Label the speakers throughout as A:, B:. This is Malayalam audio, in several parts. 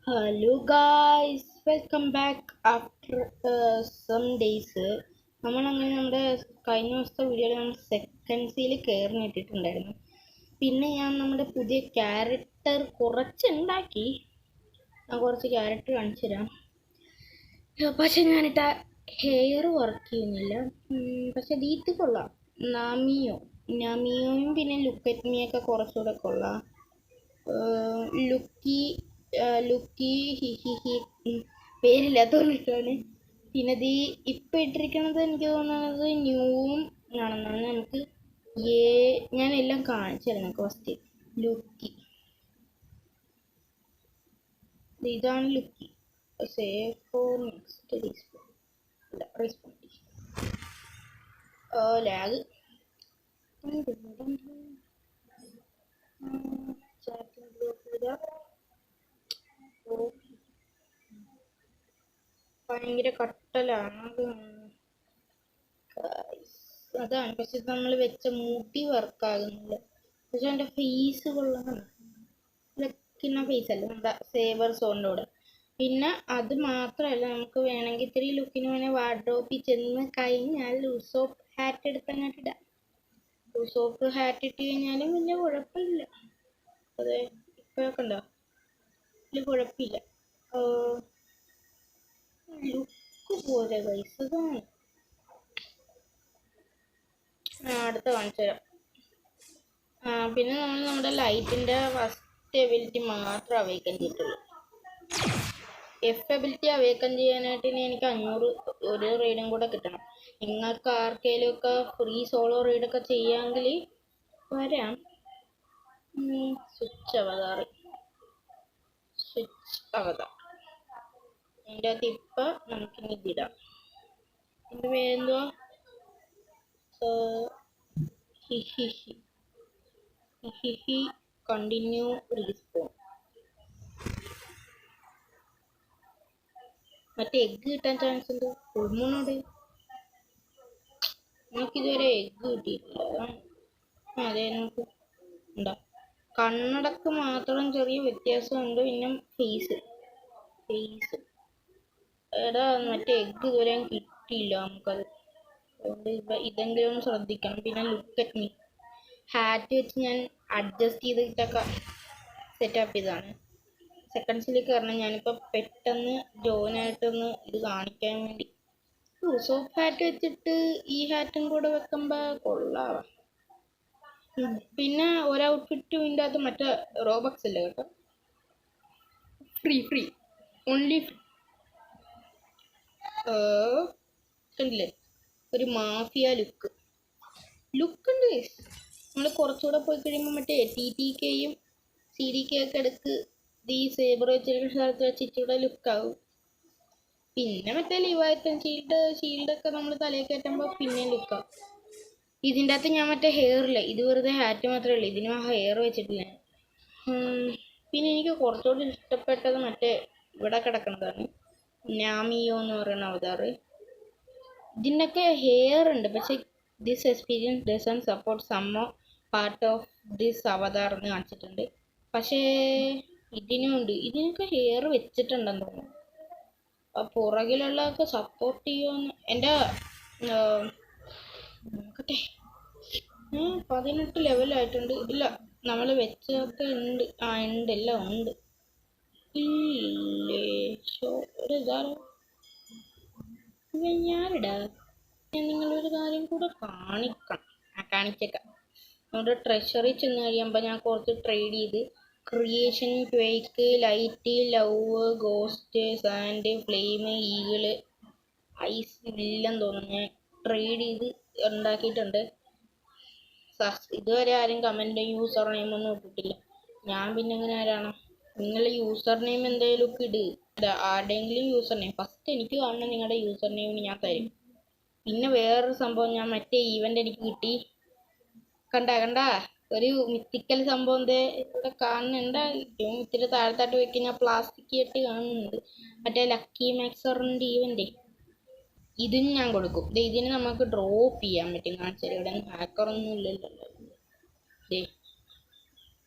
A: Hello guys, welcome back after some days. നമ്മളങ്ങനെ നമ്മുടെ കഴിഞ്ഞ ദിവസത്തെ വീഡിയോയിൽ നമ്മൾ സെക്കൻഡ്സിൽ കയറിനിട്ടിട്ടുണ്ടായിരുന്നു. പിന്നെ ഞാൻ നമ്മുടെ പുതിയ ക്യാരക്ടർ കുറച്ചുണ്ടാക്കി. ഞാൻ കുറച്ച് ക്യാരക്ടർ കാണിച്ചു തരാം. പക്ഷെ ഞാനിട്ട ഹെയർ വർക്ക് ചെയ്യുന്നില്ല. പക്ഷെ ദീത്ത് കൊള്ളാം. നാമിയോയും പിന്നെ ലുക്കറ്റ്മിയൊക്കെ കുറച്ചുകൂടെ കൊള്ളാം. ലുക്കി ലുക്കി ഹി ഹി ഹി പേരില്ലാത്തതുകൊണ്ടിട്ടാണ്. പിന്നെ ഇത് ഇപ്പം ഇട്ടിരിക്കുന്നത് എനിക്ക് തോന്നുന്നത് ന്യൂവും ആണെന്നാണ്. നമുക്ക് ഞാൻ എല്ലാം കാണിച്ചു തരാം. നമുക്ക് ഫസ്റ്റ് ലുക്കി, ഇതാണ് Lockie. Save for next respond lag ഭയങ്കര കട്ടലാണ് അതാണ്. പക്ഷെ നമ്മൾ വെച്ച മുടി വർക്കാകുന്നില്ല. പക്ഷെ എൻ്റെ ഫേസ് കൊള്ളാണ്. വെക്കുന്ന ഫേസ് അല്ല, നമ്മുടെ സേവർ സോണിൻ്റെ കൂടെ. പിന്നെ അത് മാത്രമല്ല, നമുക്ക് വേണമെങ്കിൽ ഇത്തിരി ലുക്കിന് വേണേൽ വാർഡ്രോബിൽ ചെന്ന് കഴിഞ്ഞാൽ ലൂസോപ്പ് ഹാറ്റ് എടുത്തങ്ങോട്ട് ഇടാം. ലൂസോപ്പ് ഹാറ്റ് ഇട്ട് കഴിഞ്ഞാലും വലിയ കുഴപ്പമില്ല. അതെ, ഇപ്പോഴൊക്കെ ഉണ്ടോ, വലിയ കുഴപ്പമില്ല. ലുക്ക് പോലെ വയസ്സതാണ്. അടുത്ത കാണിച്ചു തരാം. പിന്നെ നമ്മൾ നമ്മുടെ ലൈറ്റിൻ്റെ ഫസ്റ്റ് എബിലിറ്റി മാത്രം അവേക്കൻ ചെയ്തിട്ടുള്ളൂ. എബിലിറ്റി അവേക്കൻ ചെയ്യാനായിട്ട് ഇനി എനിക്ക് 500 ഒരു റെയ്ഡും കൂടെ കിട്ടണം. നിങ്ങൾക്ക് ആർക്കെങ്കിലും ഒക്കെ ഫ്രീ സോളോ റെയ്ഡൊക്കെ ചെയ്യാമെങ്കിൽ വരാം. സ്വിച്ച് അവതാർ അതിൻ്റെ അകത്ത് ഇപ്പം നമുക്കിനി ഇതിടാം. എൻ്റെ പേരെന്തുവാ? Continue respawn. മറ്റേ എഗ്ഗ് കിട്ടാൻ ചാൻസ് ഉണ്ട്. ഫുൾമൂണോട് നമുക്കിതുവരെ എഗ്ഗ് കിട്ടിയിട്ടില്ല. അതെ, നമുക്ക് ഉണ്ടോ? കണ്ണടക്ക് മാത്രം ചെറിയ വ്യത്യാസമുണ്ട്. പിന്നെ ഫേസ് എടാ, മറ്റേ എഗ്ഗ് ഇതുവരെ കിട്ടിയില്ല നമുക്കത്. അതുകൊണ്ട് ഇതെങ്കിലും ഒന്ന് ശ്രദ്ധിക്കണം. പിന്നെ ലുക്ക് മീ ഹാറ്റ് വെച്ച് ഞാൻ അഡ്ജസ്റ്റ് ചെയ്തിട്ടൊക്കെ സെറ്റപ്പ് ചെയ്തതാണ്. സെക്കൻഡ്സിൽ കയറണം. ഞാനിപ്പോൾ പെട്ടെന്ന് ജോയിനായിട്ടൊന്ന് ഇത് കാണിക്കാൻ വേണ്ടി സോപ്പ് ഹാറ്റ് വെച്ചിട്ട് ഈ ഹാറ്റും കൂടെ വെക്കുമ്പോൾ കൊള്ളാം. പിന്നെ ഒരു ഔട്ട്ഫിറ്റ് ഇതിൻ്റെ അകത്ത് മറ്റേ റോബക്സ് അല്ലേ കേട്ടോ, ഫ്രീ ഓൺലി. കണ്ടില്ലേ, ഒരു മാഫിയ ലുക്ക് ഉണ്ട്. നമ്മൾ കുറച്ചുകൂടെ പോയി കഴിയുമ്പോൾ മറ്റേ TTKയും CDK ഒക്കെ എടുക്ക് ഈ സേബർ വെച്ചിരിക്കുന്ന സ്ഥലത്ത് വെച്ച് ഇച്ചിരി ലുക്കാവും. പിന്നെ മറ്റേ ലിവായത്തൻ ഷീൽഡൊക്കെ നമ്മൾ തലയിൽ കയറ്റുമ്പോൾ പിന്നെ ലുക്കാവും. ഇതിൻ്റെ അകത്ത് ഞാൻ മറ്റേ ഹെയറില്ല, ഇത് വെറുതെ ഹാറ്റ് മാത്രമേ ഉള്ളൂ. ഇതിന് ഹെയർ വെച്ചിട്ടില്ല. പിന്നെ എനിക്ക് കുറച്ചുകൂടി ഇഷ്ടപ്പെട്ടത് മറ്റേ ഇവിടെ കിടക്കുന്നതാണ്, നാമിയോ എന്ന് പറയുന്ന അവതാർ. ഇതിനൊക്കെ ഹെയർ ഉണ്ട്, പക്ഷെ this experience doesn't support some part of this avatar എന്ന് കാണിച്ചിട്ടുണ്ട്. പക്ഷേ ഇതിനുമുണ്ട്, ഇതിനൊക്കെ ഹെയർ വെച്ചിട്ടുണ്ടെന്ന് തോന്നുന്നു. പുറകിലുള്ളതൊക്കെ സപ്പോർട്ട് ചെയ്യുമെന്ന് എൻ്റെ നോക്കട്ടെ. 18 ലെവലായിട്ടുണ്ട്. ഇല്ല, നമ്മൾ വെച്ചതൊക്കെ ഉണ്ട്. ഉണ്ട്, എല്ലാം ഉണ്ട്. ഇല്ലേ ഒരു ഇതാരോ ഞാനിടാ. ഞാൻ നിങ്ങളൊരു കാര്യം കൂടെ കാണിച്ചേക്കാം. നമ്മുടെ ട്രഷറിൽ ചെന്ന് കഴിയുമ്പോൾ ഞാൻ കുറച്ച് ട്രേഡ് ചെയ്ത് creation, quake, light, love, ghost, sand, flame, eagle, ice ഇല്ലെന്ന് തോന്നുന്നു. ഞാൻ ട്രേഡ് ചെയ്ത് ഉണ്ടാക്കിയിട്ടുണ്ട്. ഇതുവരെ ആരും കമൻറ്റ് യൂസർ നെയിം ഒന്നും ഇട്ടിട്ടില്ല. ഞാൻ പിന്നെ എങ്ങനെ ആരാണ്? നിങ്ങൾ യൂസർ നെയിം എന്തെങ്കിലും ഒക്കെ ഇട്. ആരുടെയെങ്കിലും യൂസർ നെയിം ഫസ്റ്റ് എനിക്ക് കാണണം. നിങ്ങളുടെ യൂസർ നെയിമിന് ഞാൻ തരും. പിന്നെ വേറൊരു സംഭവം, ഞാൻ മറ്റേ ഈവൻ്റ് എനിക്ക് കിട്ടി. കണ്ട ഒരു മിത്തിക്കൽ സംഭവം ഇവിടെ കാണുന്നുണ്ട്. ഇത്തിരി താഴത്തായിട്ട് വെക്കുന്ന പ്ലാസ്റ്റിക് കെട്ടി കാണുന്നുണ്ട്. മറ്റേ ലക്കി മാക്സറിൻ്റെ ഈവൻ്റ്, ഇതിന് ഞാൻ കൊടുക്കും. ഇതിന് നമുക്ക് ഡ്രോപ്പ് ചെയ്യാൻ പറ്റും. കാണിച്ചാൽ ഇവിടെ ഹാക്കറൊന്നും ഇല്ലല്ലോ.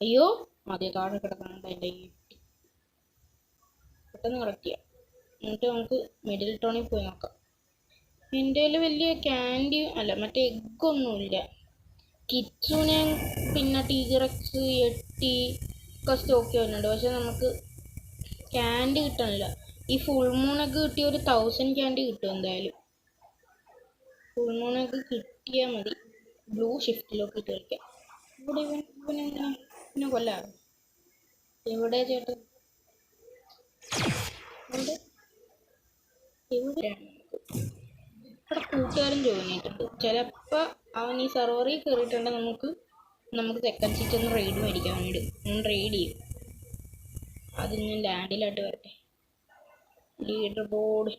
A: അയ്യോ, അതേ താഴെ കിടക്കുന്നുണ്ട്. എൻ്റെ പെട്ടെന്ന് കറക്റ്റ് ചെയ്യാം. എന്നിട്ട് നമുക്ക് മിഡിൽ ടോണിൽ പോയി നോക്കാം. എൻ്റെ കയ്യിൽ വലിയ ക്യാൻഡി അല്ല മറ്റേ എഗ്ഗൊന്നുമില്ല. കിറ്റ്സുനെ പിന്നെ ടീജറക്സ് എട്ടി ഒക്കെ സ്റ്റോക്ക് ചെയ്യുന്നുണ്ട്. പക്ഷെ നമുക്ക് ക്യാൻഡി കിട്ടണില്ല. ഈ ഫുൾ മൂണൊക്കെ കിട്ടിയ ഒരു 1000 ക്യാൻഡി കിട്ടും എന്തായാലും. ഫുൾ മൂണൊക്കെ കിട്ടിയാൽ മതി. ബ്ലൂ ഷിഫ്റ്റിലൊക്കെ ഇട്ട് കളിക്കാം. ഇവിടെ ഇവനെന്തിനാ പിന്നെ കൊല്ലാറ്? എവിടെ ചേട്ടൻ? എവിടെയാണ്? ഇവിടെ കൂട്ടുകാരൻ ജോയിൻ ചെയ്തിട്ടുണ്ട്. ചിലപ്പോൾ അവൻ ഈ സെർവറിൽ കയറിയിട്ടുണ്ടെങ്കിൽ നമുക്ക് സെക്കൻഡ് സീറ്റ് റെയ്ഡ് മേടിക്കാൻ വേണ്ടി റെയ്ഡ് ചെയ്യും. അത് ഞാൻ ലാൻഡിലായിട്ട് വരട്ടെ. ലീഡർ ബോർഡ്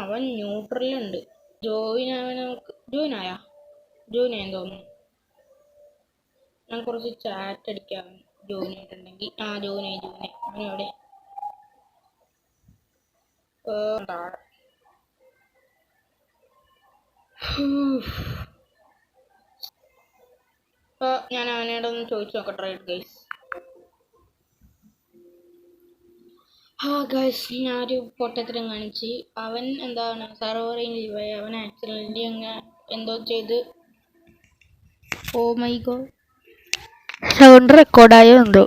A: അവൻ ന്യൂട്രലുണ്ട്. ജോയിൻ ആയാ തോന്നുന്നു. ഞാൻ കുറച്ച് ചാറ്റ് അടിക്കാം ജോയിൻ ആയിട്ടുണ്ടെങ്കിൽ. ജോയിൻ ആയി. അവനെവിടെ? ഞാൻ അവനോടൊന്ന് ചോദിച്ചു നോക്കട്ടെ. Right guys. ഗൈസ് ഞാനൊരു പൊട്ടത്തിലും കാണിച്ച്. അവൻ എന്താണ് സെർവറിൽ ലീവായി. അവൻ ആക്സിഡൻ്റലി എന്തോ ചെയ്ത് ഓ മൈ ഗോഡ് സൗണ്ട് റെക്കോർഡായോ എന്തോ.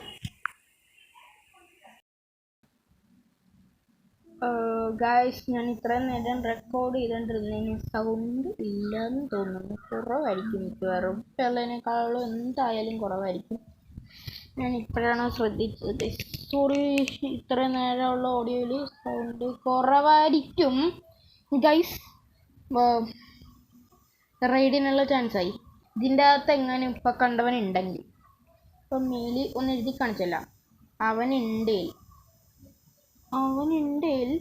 A: ഗായ്സ് ഞാൻ ഇത്രയും നേരം റെക്കോർഡ് ചെയ്തുകൊണ്ടിരുന്നതിന് സൗണ്ട് ഇല്ലയെന്ന് തോന്നുന്നു. കുറവായിരിക്കും മിക്കവാറും. ഉള്ളതിനേക്കാളും എന്തായാലും കുറവായിരിക്കും. ഞാൻ ഇപ്പോഴാണ് ശ്രദ്ധിച്ചത്. സോറി, ഇത്രയും നേരമുള്ള ഓഡിയോയിൽ സൗണ്ട് കുറവായിരിക്കും ഗൈസ്. റൈഡിനുള്ള ചാൻസായി. ഇതിൻ്റെ അകത്ത് എങ്ങനെ ഇപ്പം കണ്ടവനുണ്ടെങ്കിൽ ഇപ്പം മേലി ഒന്ന് എഴുതി കാണിച്ചല്ല. അവനുണ്ടേൽ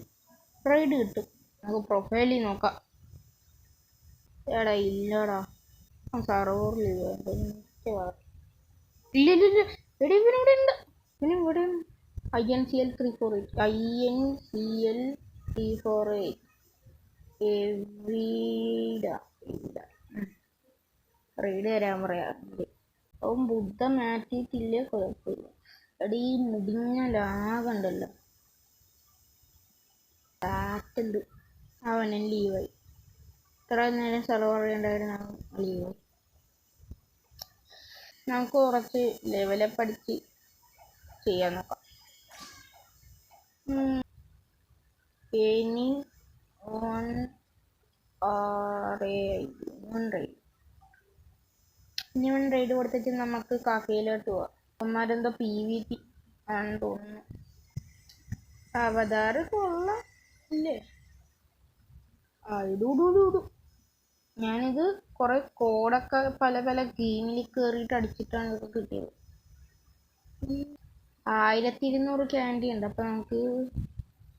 A: റൈഡ് കിട്ടും. നമുക്ക് പ്രൊഫൈലിൽ നോക്കാം. എടാ ഇല്ലടാ, സർവറിൽ ഇല്ല. എടി ഇവനിവിടെ ഉണ്ട്. INCL 348 ഇല്ല. റൈഡ് തരാൻ പറയാറുണ്ട്. അവൻ ബുദ്ധം മാറ്റിയിട്ടില്ലേ കുഴപ്പമില്ല. എടി മുടിഞ്ഞ ലാഗുണ്ടല്ലോ. ചാറ്റുണ്ട്. അവനും ലീവായി. ഇത്ര നേരം സെർവർ ഉണ്ടായിരുന്ന ലീവായി. നമുക്ക് കുറച്ച് ലെവലപ്പ് അടിച്ച് ചെയ്യാൻ നോക്കാം. ഇനി വൺ റൈഡ് കൊടുത്തിട്ട് നമുക്ക് കാക്കയിലോട്ട് പോവാം. അമ്മമാരെന്തോ PVP ആണെന്ന് തോന്നുന്നു. അവതാറ് കൊള്ളാം ഇല്ലേ? ഇടും. ഞാനിത് കുറെ കോഡൊക്കെ പല ഗെയിമിൽ കയറിയിട്ട് അടിച്ചിട്ടാണ് ഇതൊക്കെ കിട്ടിയത്. 1200 ക്യാൻഡി ഉണ്ട്. അപ്പം നമുക്ക്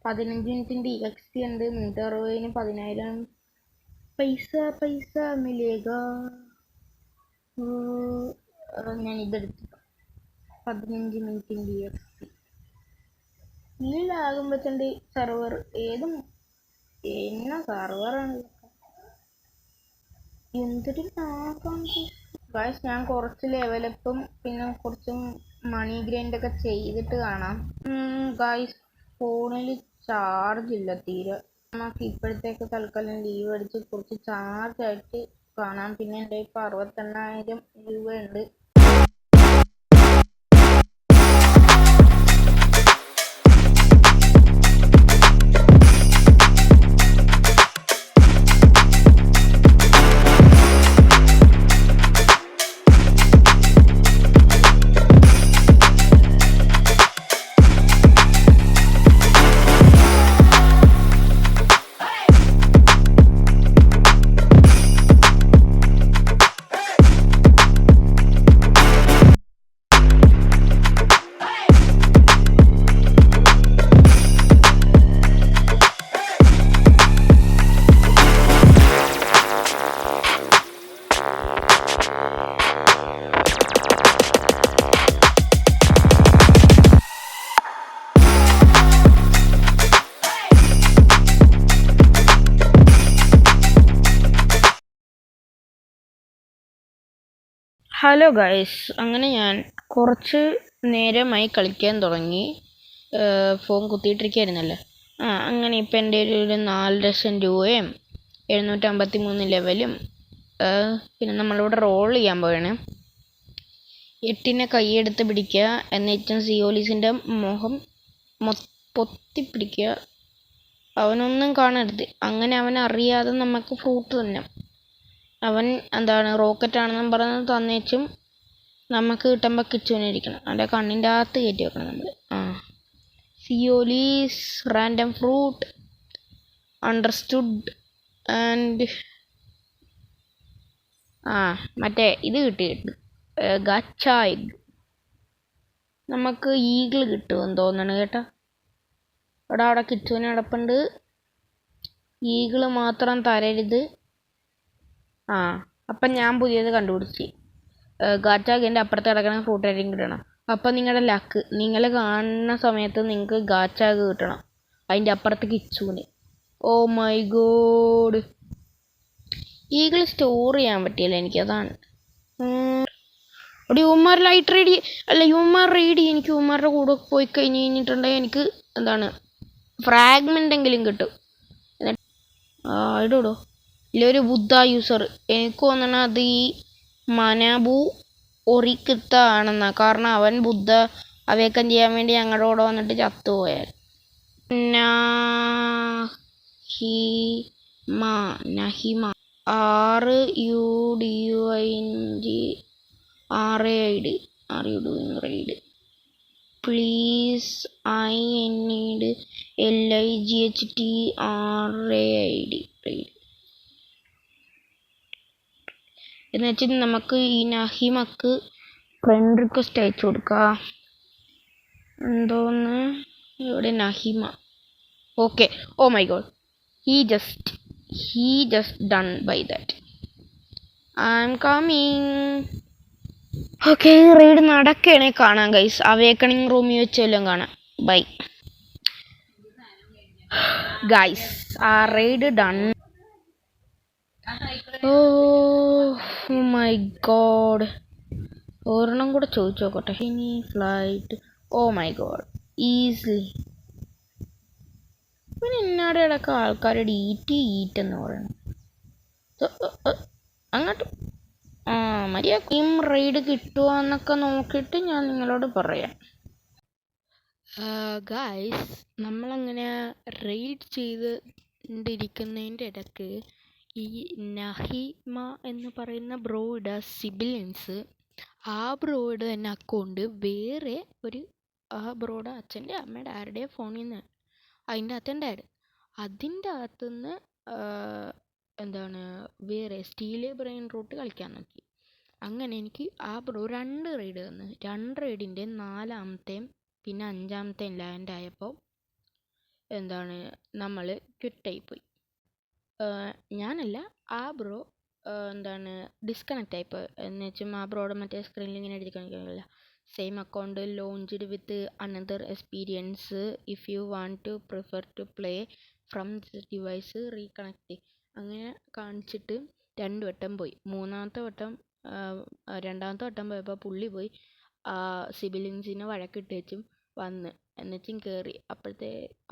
A: 15 മിനിറ്റിൻ്റെ EXP ഉണ്ട്. 160-ന് 10,000 പൈസ മിലേഗ. ഞാൻ ഇതെടുത്തു. 15 മിനിറ്റിൻ്റെ EXP ഇതിലാകുമ്പോഴത്തേൻ്റെ സെർവർ സെർവറാണ് എന്തൊരു ഗായ്സ്. ഞാൻ കുറച്ച് ലെവലപ്പും പിന്നെ കുറച്ചും മണി ഗ്രൈൻഡൊക്കെ ചെയ്തിട്ട് കാണാം. ഗായ്സ് ഫോണിൽ ചാർജ് ഇല്ല തീരെ. നമുക്ക് ഇപ്പോഴത്തേക്ക് തൽക്കാലം ലീവ് അടിച്ച് കുറച്ച് ചാർജ് ആയിട്ട് കാണാം. പിന്നെ എൻ്റെ ഇപ്പോൾ 68,000 രൂപയുണ്ട്. ഹലോ ഗൈസ്, അങ്ങനെ ഞാൻ കുറച്ച് നേരമായി കളിക്കാൻ തുടങ്ങി. ഫോൺ കുത്തിയിട്ടിരിക്കുകയായിരുന്നല്ലോ. അങ്ങനെ ഇപ്പം എൻ്റെ ഒരു 4,00,000 രൂപയും 753 ലെവലും പിന്നെ നമ്മളിവിടെ റോൾ ചെയ്യാൻ പോവാണ്. 8 കൈയെടുത്ത് പിടിക്കുക, എന്നിട്ടും സിയോലിസിൻ്റെ മുഖം പൊത്തിപ്പിടിക്കുക. അവനൊന്നും കാണരുത്. അങ്ങനെ അവൻ അറിയാതെ നമുക്ക് ഫ്രൂട്ട് തിന്നാം. അവൻ റോക്കറ്റ് ആണെന്നും പറഞ്ഞ് തന്നേച്ചും നമുക്ക് കിട്ടുമ്പോൾ കിച്ചുവിനിരിക്കണം. അവൻ്റെ കണ്ണിൻ്റെ അകത്ത് കയറ്റി വെക്കണം നമ്മൾ. സിയോലീസ് റാൻഡം ഫ്രൂട്ട് അണ്ടർസ്റ്റുഡ്. ആൻഡ് മറ്റേ ഇത് കിട്ടി ഗാച്ച എഗ്. നമുക്ക് ഈഗിൾ കിട്ടുമെന്ന് തോന്നണം കേട്ടോ. അവിടെ കിച്ചുവിന് കിടപ്പുണ്ട്. ഈഗിള് മാത്രം തരരുത്. അപ്പം ഞാൻ പുതിയത് കണ്ടുപിടിച്ച് ഗാച്ചാഗിൻ്റെ അപ്പുറത്ത് കിടക്കണ ഫ്രൂട്ട് ആയിരിക്കും കിട്ടണം. അപ്പം നിങ്ങളുടെ ലക്ക്, നിങ്ങൾ കാണുന്ന സമയത്ത് നിങ്ങൾക്ക് ഗാച്ചാഗ് കിട്ടണം. അതിൻ്റെ അപ്പുറത്ത് കിച്ചുവിന്. Oh my god, eagle store ചെയ്യാൻ പറ്റിയല്ലോ എനിക്കതാണ്. അവിടെ യുവന്മാർ ലൈറ്റ് റൈഡ് യുവന്മാർ റൈഡ് ചെയ്യും. എനിക്ക് യുവന്മാരുടെ കൂടെ പോയി കഴിഞ്ഞിട്ടുണ്ടെങ്കിൽ എനിക്ക് ഫ്രാഗ്മെൻ്റ് എങ്കിലും കിട്ടും. ഇടോ ഇല്ലൊരു ബുദ്ധ യൂസർ. എനിക്ക് തോന്നണ അത് ഈ മനാബു ഒറിക്കിത്ത ആണെന്നാ. കാരണം അവൻ ബുദ്ധ അവേക്കം ചെയ്യാൻ വേണ്ടി ഞങ്ങളുടെ കൂടെ വന്നിട്ട് ചത്തുപോയാൽ. നഹിമ RUDUING please I need LIGHT RAID എന്ന് വെച്ചിട്ട് നമുക്ക് ഈ നഹിമക്ക് ഫ്രണ്ട് റിക്വസ്റ്റ് അയച്ചു കൊടുക്കാം. എന്തോന്ന് ഇവിടെ നഹിമ. Okay, oh my god, he just done by that. I'm coming. Okay, ride നടക്കണേ കാണാം ഗൈസ്. അവേക്കണിങ് റൂമിൽ വെച്ചെല്ലാം കാണാം. Bye guys, ride done. Oh my god, ഒരെണ്ണം കൂടെ ചോദിച്ചു നോക്കട്ടെ. ഇനി flight. Oh my god, easily. പിന്നെ എന്നാടെ ഇടയ്ക്ക് ആൾക്കാരുടെ ഈറ്റ് എന്ന് പറയണം. അങ്ങോട്ട് മര്യാദ റൈഡ് കിട്ടുക എന്നൊക്കെ നോക്കിയിട്ട് ഞാൻ നിങ്ങളോട് പറയാം. ഗായ്സ്, നമ്മളങ്ങനെ റൈഡ് ചെയ്തിരിക്കുന്നതിൻ്റെ ഇടയ്ക്ക് ഈ നഹിമ എന്ന് പറയുന്ന ബ്രോയുടെ സിബിലിൻസ്, ആ ബ്രോയുടെ തന്നെ അക്കൗണ്ട് വേറെ ഒരു ബ്രോയുടെ അച്ഛൻ്റെ അമ്മയുടെ ആരുടെയോ ഫോണിൽ നിന്ന് അതിൻ്റെ അകത്തുണ്ടായിരുന്നു. അതിൻ്റെ അകത്തുനിന്ന് വേറെ സ്റ്റീൽ ബ്രെയിൻ റൂട്ട് കളിക്കാൻ നോക്കി. അങ്ങനെ എനിക്ക് ആ ബ്രോ 2 റൈഡ് തന്നു. 2 റൈഡിൻ്റെ 4ാമത്തെയും പിന്നെ 5ാമത്തെയും ലാൻഡ് ആയപ്പോൾ നമ്മൾ ക്വിറ്റായിപ്പോയി. ഞാനല്ല, ആ ബ്രോ ഡിസ്കണക്റ്റ് ആയിപ്പോയി. എന്ന് വെച്ചും ആ ബ്രോയുടെ മറ്റേ സ്ക്രീനിൽ ഇങ്ങനെ എഴുതി കാണിക്കുന്നില്ല, same account launched with another experience if you want to prefer to play from this device reconnect. അങ്ങനെ കാണിച്ചിട്ട് 2 വട്ടം പോയി. 2ാമത്തെ വട്ടം പോയപ്പോൾ പുള്ളി പോയി സിബിലിങ്സിനെ വഴക്കിട്ടേച്ചും വന്ന് എന്നുവെച്ചും കയറി.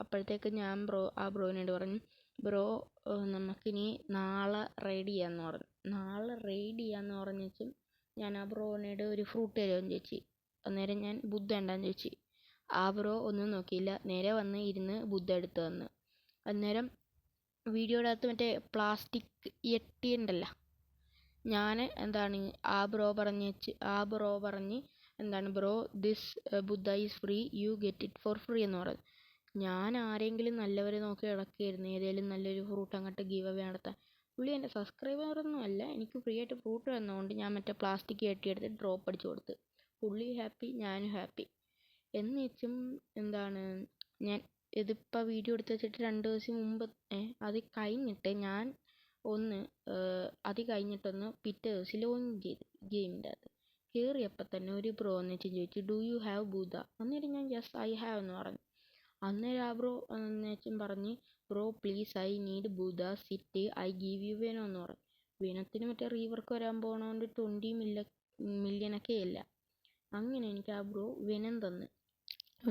A: അപ്പോഴത്തേക്ക് ഞാൻ ആ ബ്രോയിനോട് പറഞ്ഞു, ബ്രോ നമുക്കിനി നാളെ റൈഡ് ചെയ്യാമെന്ന് പറഞ്ഞു. നാളെ റൈഡ് ചെയ്യാമെന്ന് പറഞ്ഞേച്ചും ഞാൻ ആ ബ്രോയിനോട് ഒരു ഫ്രൂട്ട് തരുമെന്ന് ചോദിച്ചു. അന്നേരം ഞാൻ ബുദ്ധ ഉണ്ടാന്ന് ചോദിച്ചു. ആ ബ്രോ ഒന്നും നോക്കിയില്ല, നേരെ വന്ന് ഇരുന്ന് ബുദ്ധ എടുത്ത് തന്നു. അന്നേരം വീഡിയോയുടെ അകത്ത് മറ്റേ പ്ലാസ്റ്റിക് യെട്ടി ഉണ്ടല്ലോ, ഞാൻ ആ ബ്രോ പറഞ്ഞ് bro this Buddha is free, you get it for free എന്ന് പറഞ്ഞു. ഞാൻ ആരെങ്കിലും നല്ലവരെ നോക്കി ഇടയ്ക്കായിരുന്നു ഏതെങ്കിലും നല്ലൊരു ഫ്രൂട്ട് അങ്ങോട്ട് ഗീവ് അവേ നടത്താൻ. പുള്ളി എൻ്റെ സബ്സ്ക്രൈബറൊന്നും അല്ല, എനിക്ക് ഫ്രീ ആയിട്ട് ഫ്രൂട്ട് തന്നതുകൊണ്ട് ഞാൻ മറ്റേ പ്ലാസ്റ്റിക് യെട്ടിയെടുത്ത് ഡ്രോപ്പ് അടിച്ചു കൊടുത്ത്. പുള്ളി ഹാപ്പി, ഞാനും ഹാപ്പി. എന്ന് വെച്ചും ഞാൻ ഇതിപ്പോൾ വീഡിയോ എടുത്ത് വെച്ചിട്ട് 2 ദിവസം മുമ്പ് അത് കഴിഞ്ഞിട്ട് ഞാൻ അത് കഴിഞ്ഞിട്ടൊന്ന് പിറ്റേ ദിവസം ലോഞ്ച് ചെയ്ത് ഗെയിമിൻ്റെ അകത്ത് കയറിയപ്പോൾ തന്നെ ഒരു ബ്രോ എന്നിട്ട് ചോദിച്ചു, ഡു യു ഹാവ് ബൂദ? അന്നേരം ഞാൻ യെസ് ഐ ഹാവ് എന്ന് പറഞ്ഞു. അന്നേരം ആ ബ്രോ എന്നുവെച്ചും പറഞ്ഞ്, ബ്രോ പ്ലീസ് ഐ നീഡ് ബൂദ സിറ്റ്, ഐ ഗീവ് യു വേനോ എന്ന് പറഞ്ഞു. വീണത്തിന് മറ്റേ റീവർക്ക് വരാൻ പോകണോണ്ട് 20 മില്യണൊക്കെ ഇല്ല. അങ്ങനെ എനിക്ക് ആ ബ്രോ വെനം തന്ന്.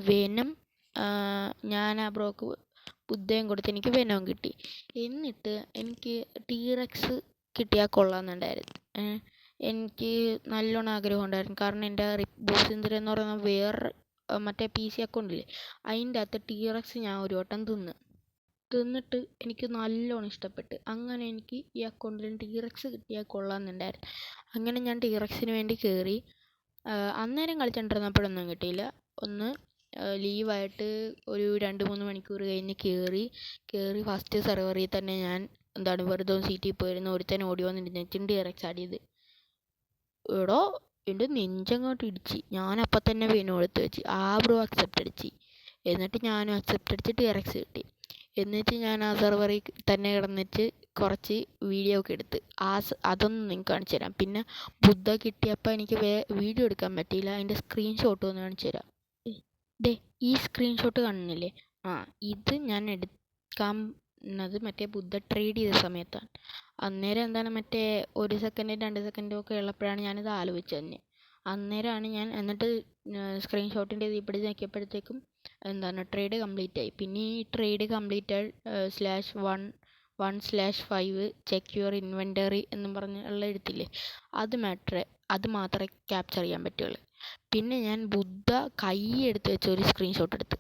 A: വെനം ഞാൻ ആ ബ്രോക്ക് ബുദ്ധയും കൊടുത്ത് എനിക്ക് വെനവും കിട്ടി. എന്നിട്ട് എനിക്ക് ടീറക്സ് കിട്ടിയാൽ കൊള്ളാമെന്നുണ്ടായിരുന്നു. എനിക്ക് നല്ലോണം ആഗ്രഹം ഉണ്ടായിരുന്നു. കാരണം എൻ്റെ ബോസിന്ദർ എന്ന് പറയുന്ന വേറെ മറ്റേ PC അക്കൗണ്ടില്ലേ, അതിൻ്റെ അകത്ത് ടീറക്സ് ഞാൻ ഒരു വട്ടം തിന്നിട്ട് എനിക്ക് നല്ലോണം ഇഷ്ടപ്പെട്ട്. അങ്ങനെ എനിക്ക് ഈ അക്കൗണ്ടിൽ ടീറക്സ് കിട്ടിയാൽ കൊള്ളാമെന്നുണ്ടായിരുന്നു. അങ്ങനെ ഞാൻ ടീറക്സിന് വേണ്ടി കയറി. അന്നേരം കളിച്ചുകൊണ്ടിരുന്നപ്പോഴൊന്നും കിട്ടിയില്ല. ഒന്ന് ലീവായിട്ട് ഒരു 2-3 മണിക്കൂർ കഴിഞ്ഞ് കയറി ഫസ്റ്റ് സെർവറിൽ തന്നെ ഞാൻ വെറുതെ സീറ്റിൽ പോയിരുന്നു. ഒരുത്തൻ ഓടി വന്നിരുന്നിട്ട് ടീറക്സ് ആടിയത്. എടോ എൻ്റെ നെഞ്ചങ്ങോട്ട് ഇടിച്ച്. ഞാനപ്പം തന്നെ വീണു കൊടുത്ത് വെച്ച്. ആ ബ്രോ അക്സെപ്റ്റ് അടിച്ച്. എന്നിട്ട് ഞാനും അക്സെപ്റ്റ് അടിച്ച് ടീറക്സ് കിട്ടി. എന്നിട്ട് ഞാൻ ആ സെർവറിൽ തന്നെ കിടന്നിട്ട് കുറച്ച് വീഡിയോ ഒക്കെ എടുത്ത് അതൊന്നും നിങ്ങൾക്ക് കാണിച്ചു തരാം. പിന്നെ ബുദ്ധ കിട്ടിയപ്പോൾ എനിക്ക് വീഡിയോ എടുക്കാൻ പറ്റിയില്ല. അതിൻ്റെ സ്ക്രീൻഷോട്ട് ഒന്ന് കാണിച്ചു തരാം. ഈ സ്ക്രീൻഷോട്ട് കാണുന്നില്ലേ? ഇത് ഞാൻ എടുക്കുന്നത് മറ്റേ ബുദ്ധ ട്രേഡ് ചെയ്ത സമയത്താണ്. അന്നേരം മറ്റേ 1 സെക്കൻഡ് 2 സെക്കൻഡും ഒക്കെ ഉള്ളപ്പോഴാണ് ഞാനിത് ആലോചിച്ചത് തന്നെ. അന്നേരമാണ് ഞാൻ എന്നിട്ട് സ്ക്രീൻഷോട്ടിൻ്റെ ഇത് ഇവിടെ നോക്കിയപ്പോഴത്തേക്കും ട്രേഡ് കംപ്ലീറ്റ് ആയി. പിന്നെ ഈ trade completed /1/5 check your inventory എന്നും പറഞ്ഞുള്ള എഴുത്തില്ലേ, അത് മാത്രമേ ക്യാപ്ചർ ചെയ്യാൻ പറ്റുള്ളൂ. പിന്നെ ഞാൻ ബുദ്ധ കൈ എടുത്ത് വെച്ച ഒരു സ്ക്രീൻഷോട്ട് എടുത്ത്.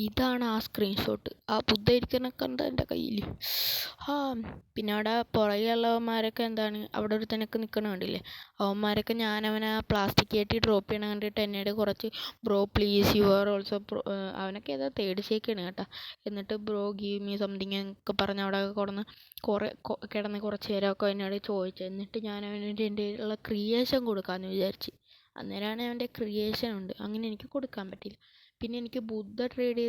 A: ഇതാണ് ആ സ്ക്രീൻഷോട്ട്. ആ ബുദ്ധ ഇരിക്കുന്നൊക്കെ ഉണ്ട് എൻ്റെ കയ്യിൽ. പിന്നെ അവിടെ പുറകെയുള്ളവന്മാരൊക്കെ അവിടെ ഒരുത്തനൊക്കെ നിൽക്കണ കണ്ടില്ലേ, അവന്മാരൊക്കെ അവനെ പ്ലാസ്റ്റിക് കയറ്റി ഡ്രോപ്പ് ചെയ്യണ കണ്ടിട്ട് എന്നോട് കുറച്ച് bro please you are also അവനൊക്കെ ഏതാ തേർഡ് ഷേക്കാണ് കേട്ടോ. എന്നിട്ട് ബ്രോ ഗീവ് മീ സംതിങ് എന്നൊക്കെ പറഞ്ഞ് അവിടെ കിടന്ന് കുറച്ച് നേരമൊക്കെ എന്നോട് ചോദിച്ചു. എന്നിട്ട് ഞാൻ അവന് എൻ്റെ ഉള്ള ക്രിയേഷൻ കൊടുക്കാമെന്ന് വിചാരിച്ച്. അന്നേരമാണ് അവൻ്റെ ക്രിയേഷൻ ഉണ്ട്. അങ്ങനെ എനിക്ക് കൊടുക്കാൻ പറ്റില്ല. പിന്നെ എനിക്ക് ബുദ്ധ ട്രേഡ്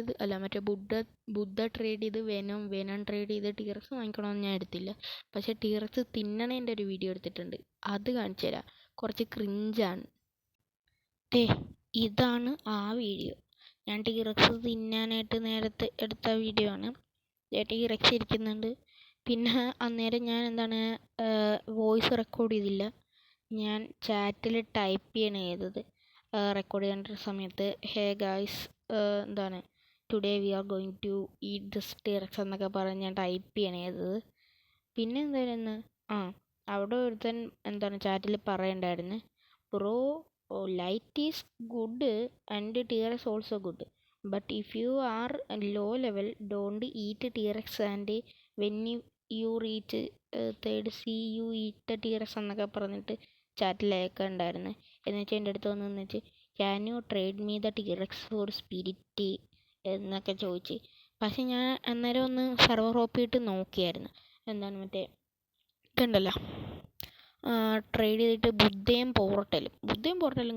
A: ചെയ്ത് വെനം ട്രേഡ് ചെയ്ത് ടീറക്സ് വാങ്ങിക്കണമെന്ന് ഞാൻ എടുത്തില്ല. പക്ഷേ ടീറക്സ് തിന്നണേൻ്റെ ഒരു വീഡിയോ എടുത്തിട്ടുണ്ട്. അത് കാണിച്ചു തരാം. കുറച്ച് ക്രിഞ്ചാണ്. ഇതാണ് ആ വീഡിയോ. ഞാൻ ടീറക്സ് തിന്നാനായിട്ട് നേരത്തെ എടുത്ത വീഡിയോ ആണ്. ടീറക്സ് ഇരിക്കുന്നുണ്ട്. പിന്നെ അന്നേരം ഞാൻ വോയിസ് റെക്കോർഡ് ചെയ്തില്ല. ഞാൻ ചാറ്റിൽ ടൈപ്പ് ചെയ്യണം ചെയ്തത്. റെക്കോർഡ് ചെയ്യേണ്ട സമയത്ത് hey guys today we are going to eat this T rex എന്നൊക്കെ പറഞ്ഞ് ഞാൻ ടൈപ്പ് ചെയ്യണം ചെയ്തത്. പിന്നെ എന്തായിരുന്നു, അവിടെ ഒരുത്തൻ ചാറ്റിൽ പറയണ്ടായിരുന്നു, bro light is good and T Rex also good, but if you are low level don't eat T Rex and when you reach third see you eat T Rex എന്നൊക്കെ പറഞ്ഞിട്ട് ചാറ്റിലൊക്കെ ഉണ്ടായിരുന്നു. എന്നുവെച്ചാൽ എൻ്റെ അടുത്ത് വന്നിട്ട് can you trade me the T Rex for spirit എന്നൊക്കെ ചോദിച്ച്. പക്ഷെ ഞാൻ അന്നേരം ഒന്ന് സെർവർ ഓപ്പൺ ചെയ്തിട്ട് നോക്കിയായിരുന്നു. മറ്റേ ഇതുണ്ടല്ലോ, ട്രേഡ് ചെയ്തിട്ട് ബുദ്ധയും പോർട്ടലും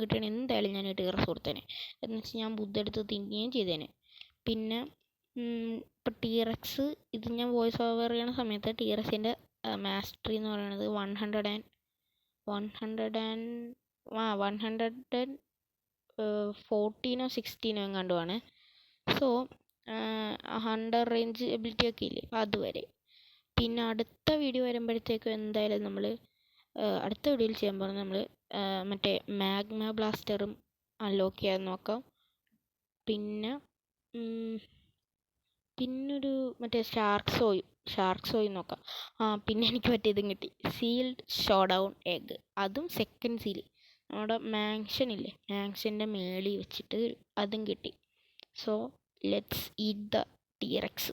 A: കിട്ടുകയാണെങ്കിൽ എന്തായാലും ഞാൻ ടീറക്സ് കൊടുത്തേനെ. എന്നുവെച്ചാൽ ഞാൻ ബുദ്ധ എടുത്ത് തിന്നുകയും ചെയ്തേനെ. പിന്നെ ഇപ്പം ടീറക്സ് ഇത് ഞാൻ വോയിസ് ഓവർ ചെയ്യണ സമയത്ത് ടീറക്സിൻ്റെ മാസ്റ്ററി എന്ന് പറയുന്നത് 114 16 എങ്ങാണ്ടുമാണ്. സോ 100 റേഞ്ച് എബിലിറ്റി ഒക്കെ ഇല്ലേ, അതുവരെ. പിന്നെ അടുത്ത വീഡിയോ വരുമ്പോഴത്തേക്കും എന്തായാലും നമ്മൾ അടുത്ത വീഡിയോയിൽ ചെയ്യാൻ പോകുന്നത് നമ്മൾ മറ്റേ മാഗ്മ ബ്ലാസ്റ്ററും അൺലോക്ക് ചെയ്യാൻ നോക്കാം. പിന്നൊരു മറ്റേ ഷാർക്ക് സോയും നോക്കാം. പിന്നെ എനിക്ക് ഇതും കിട്ടി, സീൽഡ് ഷോഡൗൺ എഗ്. അതും സെക്കൻഡ് സീൽ നമ്മുടെ മാങ്ഷൻ്റെ മേളിൽ വെച്ചിട്ട് അതും കിട്ടി. So let's eat the T rex.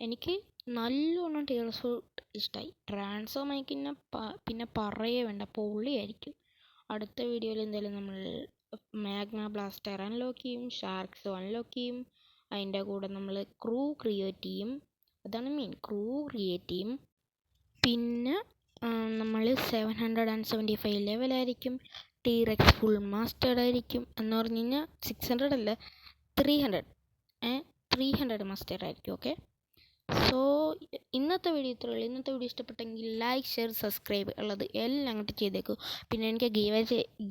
A: എനിക്ക് നല്ലോണം ടീറക്സ് ഇഷ്ടമായി. ട്രാൻസ്ഫോം പിന്നെ പറയേ വേണ്ട, പൊള്ളിയായിരിക്കും. അടുത്ത വീഡിയോയിൽ എന്തായാലും നമ്മൾ മാഗ്മ ബ്ലാസ്റ്റർ അൺലോക്ക് ചെയ്യും, ഷാർക്സ് അൺലോക്ക് ചെയ്യും. അതിൻ്റെ കൂടെ നമ്മൾ ക്രൂ ക്രിയേറ്റ് ചെയ്യും. അതാണ് മെയിൻ, ക്രൂ ക്രിയേറ്റ് ചെയ്യും. പിന്നെ നമ്മൾ 775 ലെവലായിരിക്കും. ടീറെക്സ് ഫുൾ മാസ്റ്റേർഡ് ആയിരിക്കും എന്ന് പറഞ്ഞു കഴിഞ്ഞാൽ 600 അല്ല 300 300 മാസ്റ്റേർഡ് ആയിരിക്കും. ഓക്കെ, സോ ഇന്നത്തെ വീഡിയോ ഇത്രയേ ഉള്ളൂ. ഇന്നത്തെ വീഡിയോ ഇഷ്ടപ്പെട്ടെങ്കിൽ ലൈക്ക്, ഷെയർ, സബ്സ്ക്രൈബ് ഉള്ളത് എല്ലാം അങ്ങോട്ട് ചെയ്തേക്കും. പിന്നെ എനിക്ക്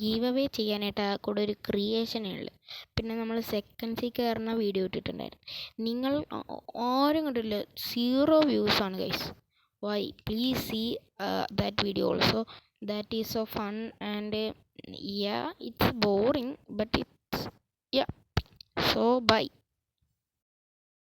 A: ഗീവ് അവേ ചെയ്യാനായിട്ട് കൂടെ ഒരു ക്രിയേഷനേ ഉള്ളു. പിന്നെ നമ്മൾ സെക്കൻഡ്സിൽ കയറുന്ന വീഡിയോ ഇട്ടിട്ടുണ്ടായിരുന്നു. നിങ്ങൾ ആരും കണ്ടില്ല, 0 വ്യൂസാണ് guys. Why? Please see that video also. That is so fun and yeah, it's boring, but it's yeah. So bye.